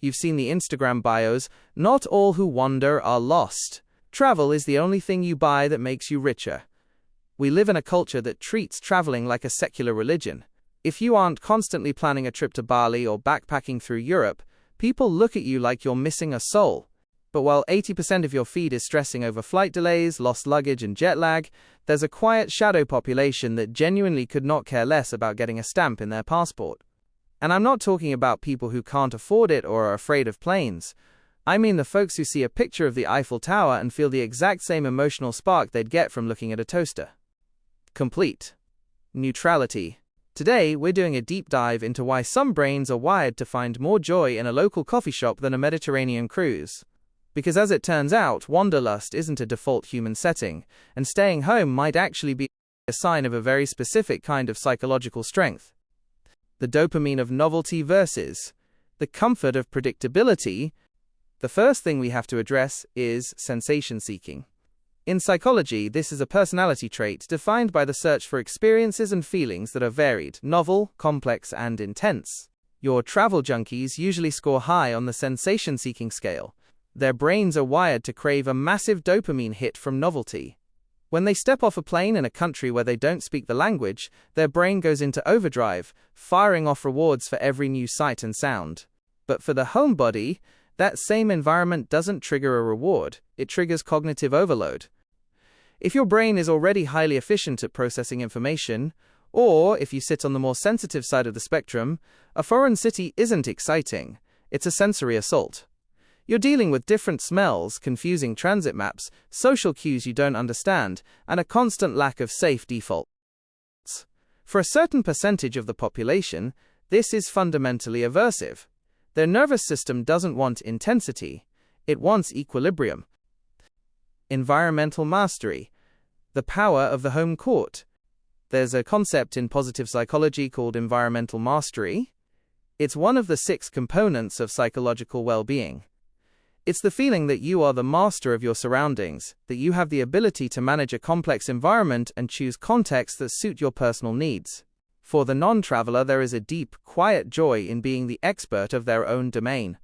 You've seen the Instagram bios, not all who wander are lost. Travel is the only thing you buy that makes you richer. We live in a culture that treats traveling like a secular religion. If you aren't constantly planning a trip to Bali or backpacking through Europe, people look at you like you're missing a soul. But while 80% of your feed is stressing over flight delays, lost luggage, and jet lag, there's a quiet shadow population that genuinely could not care less about getting a stamp in their passport. And I'm not talking about people who can't afford it or are afraid of planes. I mean the folks who see a picture of the Eiffel Tower and feel the exact same emotional spark they'd get from looking at a toaster. Complete neutrality. Today, we're doing a deep dive into why some brains are wired to find more joy in a local coffee shop than a Mediterranean cruise. Because as it turns out, wanderlust isn't a default human setting, and staying home might actually be a sign of a very specific kind of psychological strength. The dopamine of novelty versus the comfort of predictability. The first thing we have to address is sensation-seeking. In psychology, this is a personality trait defined by the search for experiences and feelings that are varied, novel, complex, and intense. Your travel junkies usually score high on the sensation-seeking scale. Their brains are wired to crave a massive dopamine hit from novelty. When they step off a plane in a country where they don't speak the language, their brain goes into overdrive, firing off rewards for every new sight and sound. But for the homebody, that same environment doesn't trigger a reward, it triggers cognitive overload. If your brain is already highly efficient at processing information, or if you sit on the more sensitive side of the spectrum, a foreign city isn't exciting, it's a sensory assault. You're dealing with different smells, confusing transit maps, social cues you don't understand, and a constant lack of safe defaults. For a certain percentage of the population, this is fundamentally aversive. Their nervous system doesn't want intensity, it wants equilibrium. Environmental mastery. The power of the home court. There's a concept in positive psychology called environmental mastery. It's one of the 6 components of psychological well-being. It's the feeling that you are the master of your surroundings, that you have the ability to manage a complex environment and choose contexts that suit your personal needs. For the non-traveler, there is a deep, quiet joy in being the expert of their own domain.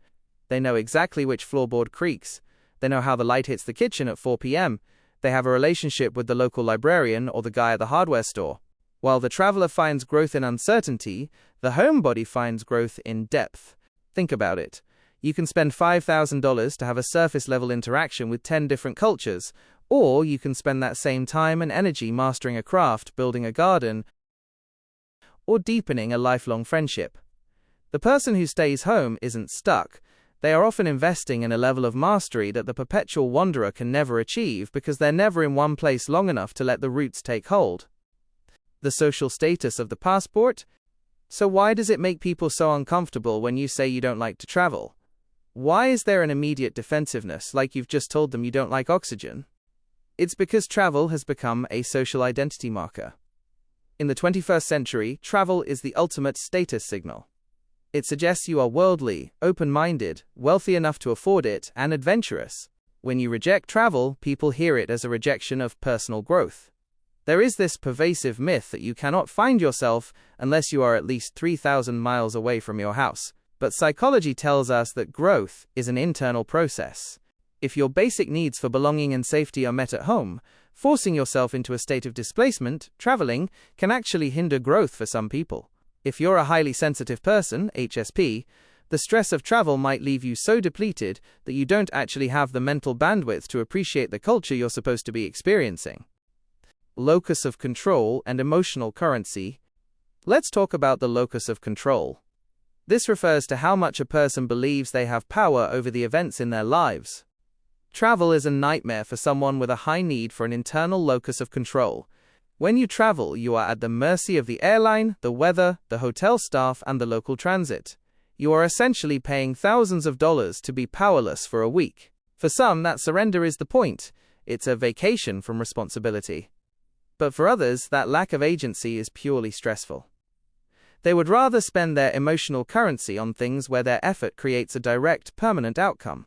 They know exactly which floorboard creaks. They know how the light hits the kitchen at 4 p.m. They have a relationship with the local librarian or the guy at the hardware store. While the traveler finds growth in uncertainty, the homebody finds growth in depth. Think about it. You can spend $5,000 to have a surface-level interaction with 10 different cultures, or you can spend that same time and energy mastering a craft, building a garden, or deepening a lifelong friendship. The person who stays home isn't stuck. They are often investing in a level of mastery that the perpetual wanderer can never achieve because they're never in one place long enough to let the roots take hold. The social status of the passport. So why does it make people so uncomfortable when you say you don't like to travel? Why is there an immediate defensiveness, like you've just told them you don't like oxygen? It's because travel has become a social identity marker. In the 21st century, travel is the ultimate status signal. It suggests you are worldly, open-minded, wealthy enough to afford it, and adventurous. When you reject travel, people hear it as a rejection of personal growth. There is this pervasive myth that you cannot find yourself unless you are at least 3,000 miles away from your house. But psychology tells us that growth is an internal process. If your basic needs for belonging and safety are met at home, forcing yourself into a state of displacement, traveling, can actually hinder growth for some people. If you're a highly sensitive person, HSP, the stress of travel might leave you so depleted that you don't actually have the mental bandwidth to appreciate the culture you're supposed to be experiencing. Locus of control and emotional currency. Let's talk about the locus of control. This refers to how much a person believes they have power over the events in their lives. Travel is a nightmare for someone with a high need for an internal locus of control. When you travel, you are at the mercy of the airline, the weather, the hotel staff, and the local transit. You are essentially paying thousands of dollars to be powerless for a week. For some, that surrender is the point. It's a vacation from responsibility. But for others, that lack of agency is purely stressful. They would rather spend their emotional currency on things where their effort creates a direct, permanent outcome.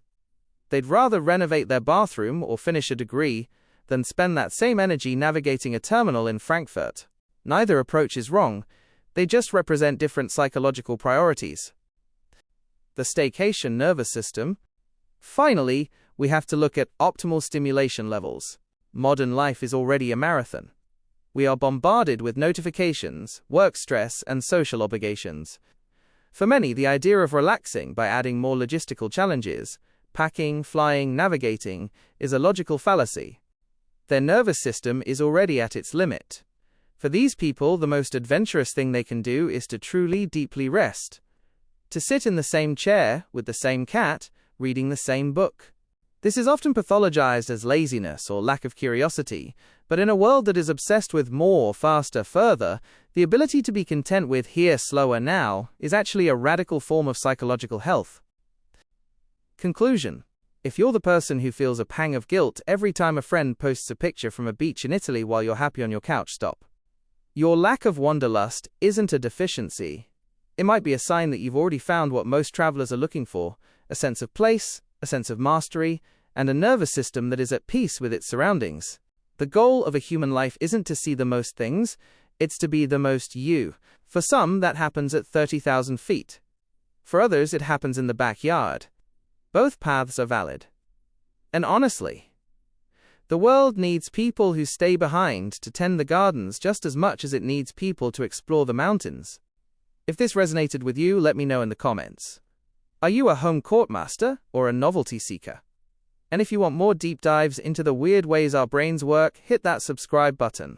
They'd rather renovate their bathroom or finish a degree than spend that same energy navigating a terminal in Frankfurt. Neither approach is wrong, they just represent different psychological priorities. the staycation nervous system. Finally, we have to look at optimal stimulation levels. Modern life is already a marathon. We are bombarded with notifications, work stress, and social obligations. For many, the idea of relaxing by adding more logistical challenges, packing, flying, navigating, is a logical fallacy. Their nervous system is already at its limit. For these people, the most adventurous thing they can do is to truly, deeply rest. To sit in the same chair, with the same cat, reading the same book. This is often pathologized as laziness or lack of curiosity, but in a world that is obsessed with more, faster, further, the ability to be content with here, slower, now, is actually a radical form of psychological health. Conclusion. If you're the person who feels a pang of guilt every time a friend posts a picture from a beach in Italy while you're happy on your couch, stop. Your lack of wanderlust isn't a deficiency. It might be a sign that you've already found what most travelers are looking for, a sense of place, a sense of mastery, and a nervous system that is at peace with its surroundings. The goal of a human life isn't to see the most things, it's to be the most you. For some, that happens at 30,000 feet. For others, it happens in the backyard. Both paths are valid. And honestly, the world needs people who stay behind to tend the gardens just as much as it needs people to explore the mountains. If this resonated with you, let me know in the comments. Are you a home court master or a novelty seeker? And if you want more deep dives into the weird ways our brains work, hit that subscribe button.